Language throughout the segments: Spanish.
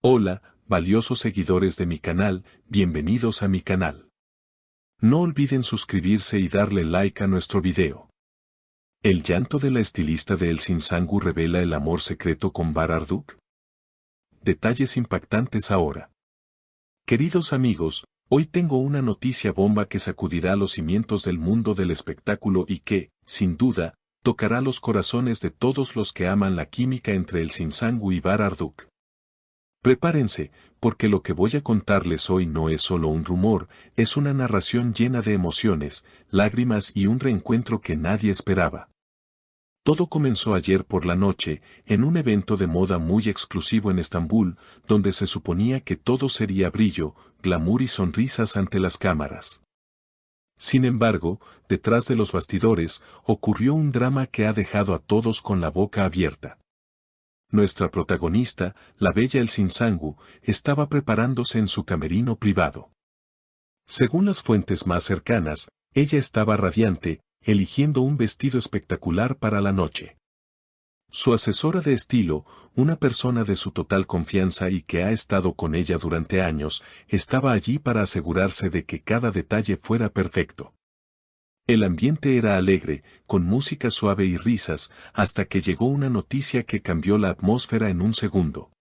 Hola, valiosos seguidores de mi canal, bienvenidos a mi canal. No olviden suscribirse y darle like a nuestro video. ¿El llanto de la estilista de El Sinsangu revela el amor secreto con Bar Arduk? Detalles impactantes ahora. Queridos amigos, hoy tengo una noticia bomba que sacudirá los cimientos del mundo del espectáculo y que, sin duda, tocará los corazones de todos los que aman la química entre El Sinsangu y Bar Arduk. Prepárense, porque lo que voy a contarles hoy no es solo un rumor, es una narración llena de emociones, lágrimas y un reencuentro que nadie esperaba. Todo comenzó ayer por la noche, en un evento de moda muy exclusivo en Estambul, donde se suponía que todo sería brillo, glamour y sonrisas ante las cámaras. Sin embargo, detrás de los bastidores, ocurrió un drama que ha dejado a todos con la boca abierta. Nuestra protagonista, la bella El Sinsangu, estaba preparándose en su camerino privado. Según las fuentes más cercanas, ella estaba radiante, eligiendo un vestido espectacular para la noche. Su asesora de estilo, una persona de su total confianza y que ha estado con ella durante años, estaba allí para asegurarse de que cada detalle fuera perfecto. El ambiente era alegre, con música suave y risas, hasta que llegó una noticia que cambió la atmósfera en un segundo.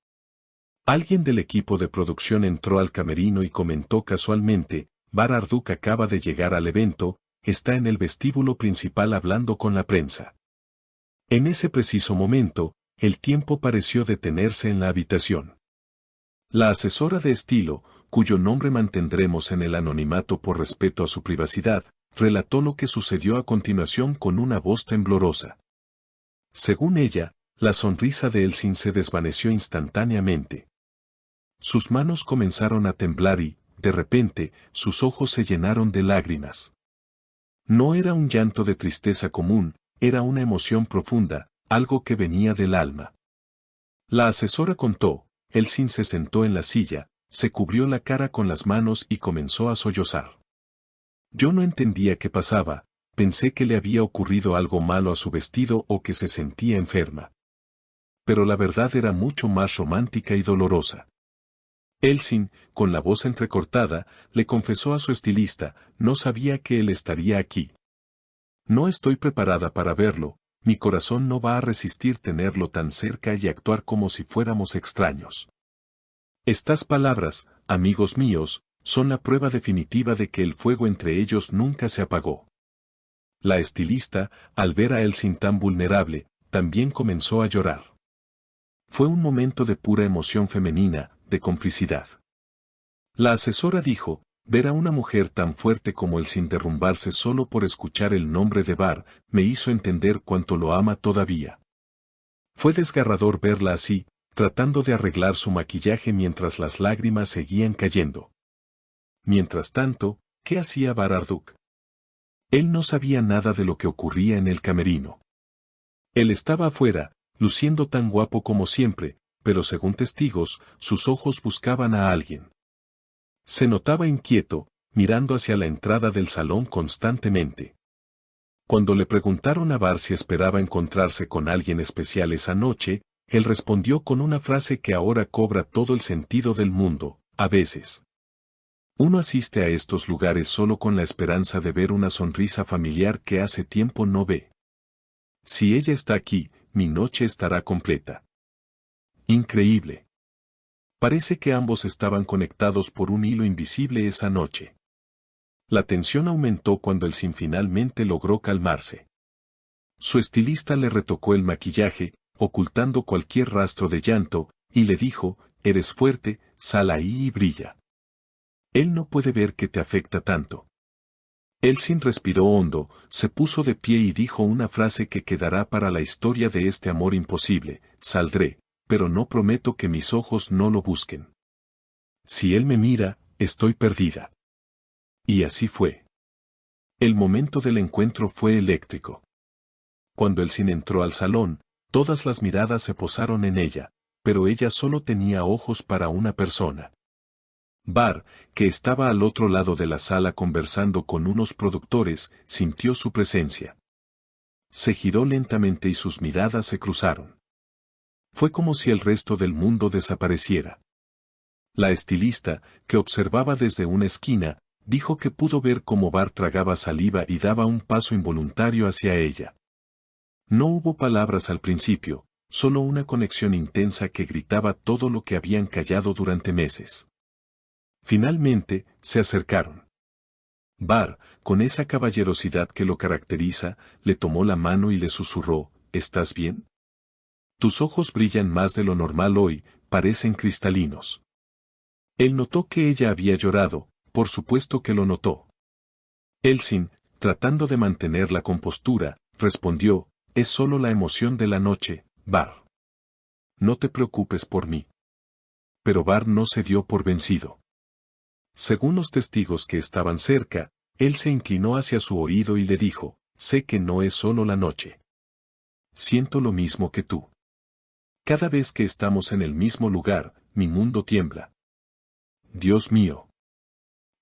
Alguien del equipo de producción entró al camerino y comentó casualmente, Bar Arduk acaba de llegar al evento, está en el vestíbulo principal hablando con la prensa. En ese preciso momento, el tiempo pareció detenerse en la habitación. La asesora de estilo, cuyo nombre mantendremos en el anonimato por respeto a su privacidad, relató lo que sucedió a continuación con una voz temblorosa. Según ella, la sonrisa de Elsin se desvaneció instantáneamente. Sus manos comenzaron a temblar y, de repente, sus ojos se llenaron de lágrimas. No era un llanto de tristeza común, era una emoción profunda, algo que venía del alma. La asesora contó, Elsin se sentó en la silla, se cubrió la cara con las manos y comenzó a sollozar. Yo no entendía qué pasaba, pensé que le había ocurrido algo malo a su vestido o que se sentía enferma. Pero la verdad era mucho más romántica y dolorosa. Elsin, con la voz entrecortada, le confesó a su estilista, no sabía que él estaría aquí. No estoy preparada para verlo, mi corazón no va a resistir tenerlo tan cerca y actuar como si fuéramos extraños. Estas palabras, amigos míos, son la prueba definitiva de que el fuego entre ellos nunca se apagó. La estilista, al ver a Elsin tan vulnerable, también comenzó a llorar. Fue un momento de pura emoción femenina, de complicidad. La asesora dijo, ver a una mujer tan fuerte como Elsin derrumbarse solo por escuchar el nombre de Bar, me hizo entender cuánto lo ama todavía. Fue desgarrador verla así, tratando de arreglar su maquillaje mientras las lágrimas seguían cayendo. Mientras tanto, ¿qué hacía Bar Arduk? Él no sabía nada de lo que ocurría en el camerino. Él estaba afuera, luciendo tan guapo como siempre, pero según testigos, sus ojos buscaban a alguien. Se notaba inquieto, mirando hacia la entrada del salón constantemente. Cuando le preguntaron a Bar si esperaba encontrarse con alguien especial esa noche, él respondió con una frase que ahora cobra todo el sentido del mundo, a veces. Uno asiste a estos lugares solo con la esperanza de ver una sonrisa familiar que hace tiempo no ve. Si ella está aquí, mi noche estará completa. Increíble. Parece que ambos estaban conectados por un hilo invisible esa noche. La tensión aumentó cuando Elsin finalmente logró calmarse. Su estilista le retocó el maquillaje, ocultando cualquier rastro de llanto, y le dijo, eres fuerte, sal ahí y brilla. Él no puede ver que te afecta tanto. Elsin respiró hondo, se puso de pie y dijo una frase que quedará para la historia de este amor imposible, saldré, pero no prometo que mis ojos no lo busquen. Si él me mira, estoy perdida. Y así fue. El momento del encuentro fue eléctrico. Cuando Elsin entró al salón, todas las miradas se posaron en ella, pero ella solo tenía ojos para una persona. Bar, que estaba al otro lado de la sala conversando con unos productores, sintió su presencia. Se giró lentamente y sus miradas se cruzaron. Fue como si el resto del mundo desapareciera. La estilista, que observaba desde una esquina, dijo que pudo ver cómo Bar tragaba saliva y daba un paso involuntario hacia ella. No hubo palabras al principio, solo una conexión intensa que gritaba todo lo que habían callado durante meses. Finalmente, se acercaron. Bar, con esa caballerosidad que lo caracteriza, le tomó la mano y le susurró, ¿estás bien? Tus ojos brillan más de lo normal hoy, parecen cristalinos. Él notó que ella había llorado, por supuesto que lo notó. Elsin, tratando de mantener la compostura, respondió, es solo la emoción de la noche, Bar. No te preocupes por mí. Pero Bar no se dio por vencido. Según los testigos que estaban cerca, él se inclinó hacia su oído y le dijo, sé que no es solo la noche. Siento lo mismo que tú. Cada vez que estamos en el mismo lugar, mi mundo tiembla. Dios mío.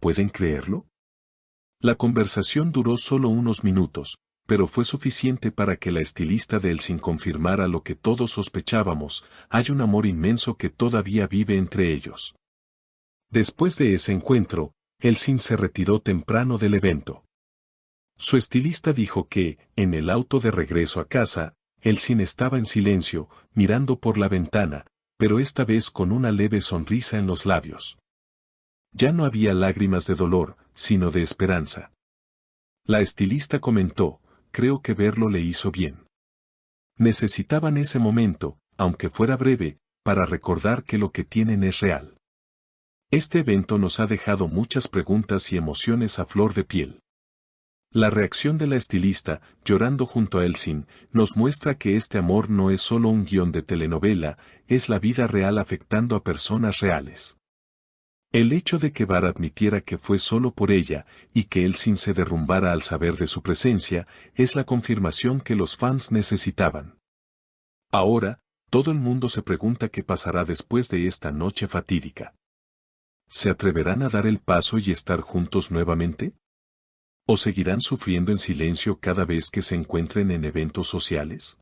¿Pueden creerlo? La conversación duró solo unos minutos, pero fue suficiente para que la estilista de Elsin confirmara lo que todos sospechábamos, hay un amor inmenso que todavía vive entre ellos. Después de ese encuentro, Elsin se retiró temprano del evento. Su estilista dijo que, en el auto de regreso a casa, Elsin estaba en silencio, mirando por la ventana, pero esta vez con una leve sonrisa en los labios. Ya no había lágrimas de dolor, sino de esperanza. La estilista comentó, creo que verlo le hizo bien. Necesitaban ese momento, aunque fuera breve, para recordar que lo que tienen es real. Este evento nos ha dejado muchas preguntas y emociones a flor de piel. La reacción de la estilista, llorando junto a Elsin, nos muestra que este amor no es solo un guión de telenovela, es la vida real afectando a personas reales. El hecho de que Bar admitiera que fue solo por ella, y que Elsin se derrumbara al saber de su presencia, es la confirmación que los fans necesitaban. Ahora, todo el mundo se pregunta qué pasará después de esta noche fatídica. ¿Se atreverán a dar el paso y estar juntos nuevamente? ¿O seguirán sufriendo en silencio cada vez que se encuentren en eventos sociales?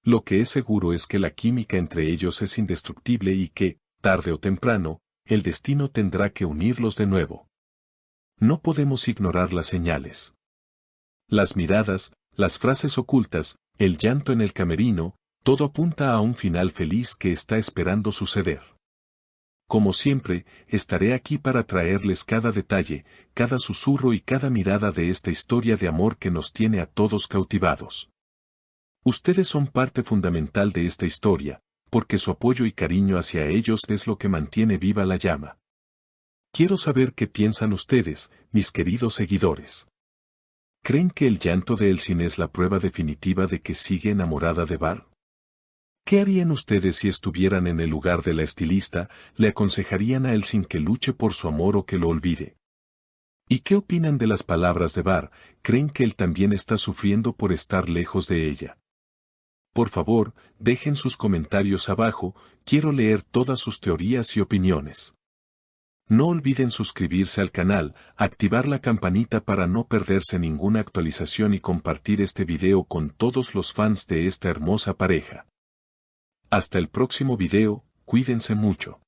Lo que es seguro es que la química entre ellos es indestructible y que, tarde o temprano, el destino tendrá que unirlos de nuevo. No podemos ignorar las señales. Las miradas, las frases ocultas, el llanto en el camerino, todo apunta a un final feliz que está esperando suceder. Como siempre, estaré aquí para traerles cada detalle, cada susurro y cada mirada de esta historia de amor que nos tiene a todos cautivados. Ustedes son parte fundamental de esta historia, porque su apoyo y cariño hacia ellos es lo que mantiene viva la llama. Quiero saber qué piensan ustedes, mis queridos seguidores. ¿Creen que el llanto de Elsin es la prueba definitiva de que sigue enamorada de Bar? ¿Qué harían ustedes si estuvieran en el lugar de la estilista? ¿Le aconsejarían a Elsin que luche por su amor o que lo olvide? ¿Y qué opinan de las palabras de Bar? ¿Creen que él también está sufriendo por estar lejos de ella? Por favor, dejen sus comentarios abajo, quiero leer todas sus teorías y opiniones. No olviden suscribirse al canal, activar la campanita para no perderse ninguna actualización y compartir este video con todos los fans de esta hermosa pareja. Hasta el próximo video, cuídense mucho.